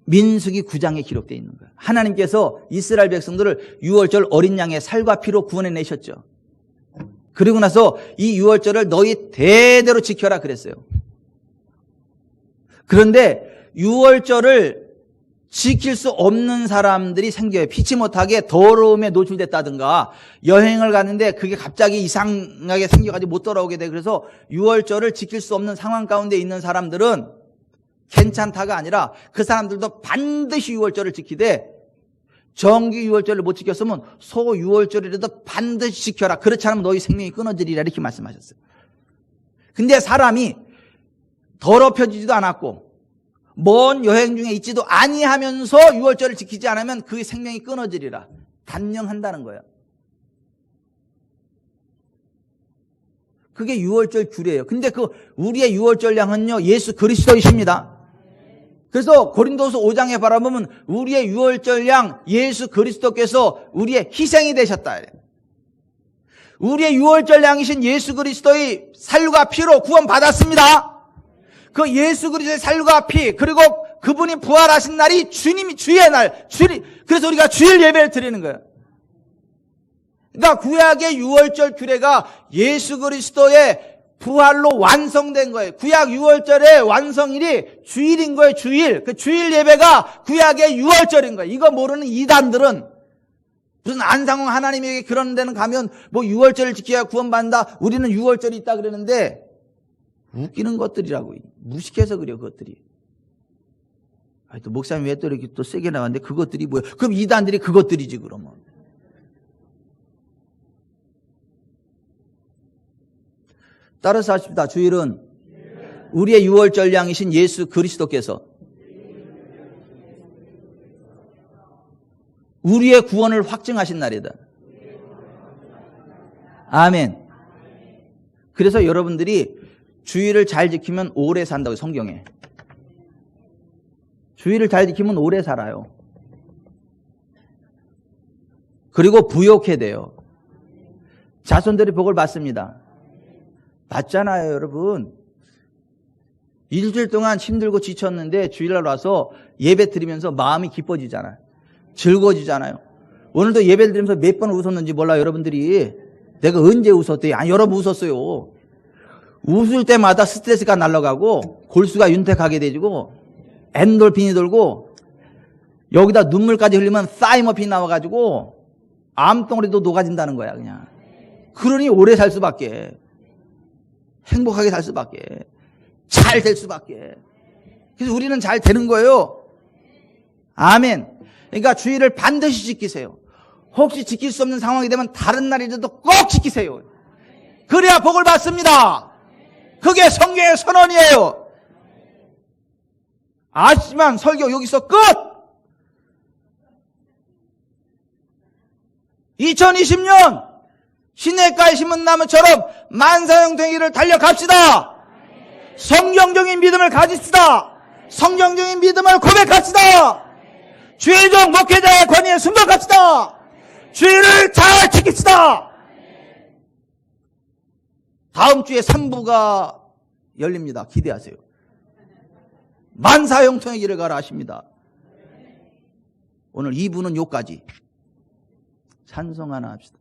민수기 9장에 기록되어 있는 거예요. 하나님께서 이스라엘 백성들을 유월절 어린 양의 살과 피로 구원해내셨죠. 그리고 나서 이 유월절을 너희 대대로 지켜라 그랬어요. 그런데 유월절을 지킬 수 없는 사람들이 생겨요. 피치 못하게 더러움에 노출됐다든가 여행을 갔는데 그게 갑자기 이상하게 생겨가지고 못 돌아오게 돼. 그래서 유월절을 지킬 수 없는 상황 가운데 있는 사람들은 괜찮다가 아니라 그 사람들도 반드시 유월절을 지키되 정기 유월절을 못 지켰으면 소 유월절이라도 반드시 지켜라. 그렇지 않으면 너희 생명이 끊어지리라 이렇게 말씀하셨어요. 근데 사람이 더럽혀지지도 않았고 먼 여행 중에 있지도 아니하면서 유월절을 지키지 않으면 그의 생명이 끊어지리라. 단령한다는 거예요. 그게 유월절 규례예요. 근데 우리의 유월절 양은요, 예수 그리스도이십니다. 그래서 고린도서 5장에 바라보면 우리의 유월절 양 예수 그리스도께서 우리의 희생이 되셨다. 우리의 유월절 양이신 예수 그리스도의 살과 피로 구원받았습니다. 그 예수 그리스도의 살과 피, 그리고 그분이 부활하신 날이 주님이 주의 날, 그래서 우리가 주일 예배를 드리는 거예요. 그러니까 구약의 유월절 규례가 예수 그리스도의 부활로 완성된 거예요. 구약 유월절의 완성일이 주일인 거예요. 주일. 그 주일 예배가 구약의 유월절인 거예요. 이거 모르는 이단들은 무슨 안상홍 하나님에게 그런 데는 가면 뭐 유월절을 지켜야 구원받는다. 우리는 유월절이 있다 그러는데 웃기는 것들이라고. 무식해서 그래요, 그것들이. 또 목사님 왜 또 이렇게 또 세게 나왔는데 그것들이 뭐야? 그럼 이단들이 그것들이지, 그러면. 따라서 하십시다. 주일은 우리의 유월절 양이신 예수 그리스도께서 우리의 구원을 확증하신 날이다. 아멘. 그래서 여러분들이 주일을 잘 지키면 오래 산다고 성경에. 주일을 잘 지키면 오래 살아요. 그리고 부욕해 돼요. 자손들이 복을 받습니다. 받잖아요, 여러분. 일주일 동안 힘들고 지쳤는데 주일날 와서 예배 드리면서 마음이 기뻐지잖아요. 즐거워지잖아요. 오늘도 예배를 드리면서 몇 번 웃었는지 몰라요, 여러분들이. 내가 언제 웃었대요? 아니, 여러 번 웃었어요. 웃을 때마다 스트레스가 날아가고 골수가 윤택하게 되고 엔돌핀이 돌고 여기다 눈물까지 흘리면 사이머핀이 나와가지고 암덩어리도 녹아진다는 거야, 그냥. 그러니 오래 살 수밖에, 행복하게 살 수밖에, 잘 될 수밖에. 그래서 우리는 잘 되는 거예요. 아멘. 그러니까 주일을 반드시 지키세요. 혹시 지킬 수 없는 상황이 되면 다른 날이라도 꼭 지키세요. 그래야 복을 받습니다. 그게 성경의 선언이에요. 아시지만 설교 여기서 끝! 2020년 시냇가에 심은 나무처럼 만사형통일을 달려갑시다. 성경적인 믿음을 가집시다. 성경적인 믿음을 고백합시다. 주의종 목회자의 권위에 순복합시다. 주의를 잘 지킵시다. 다음 주에 3부가 열립니다. 기대하세요. 만사형통의 길을 가라 하십니다. 오늘 2부는 요까지. 찬송 하나 합시다.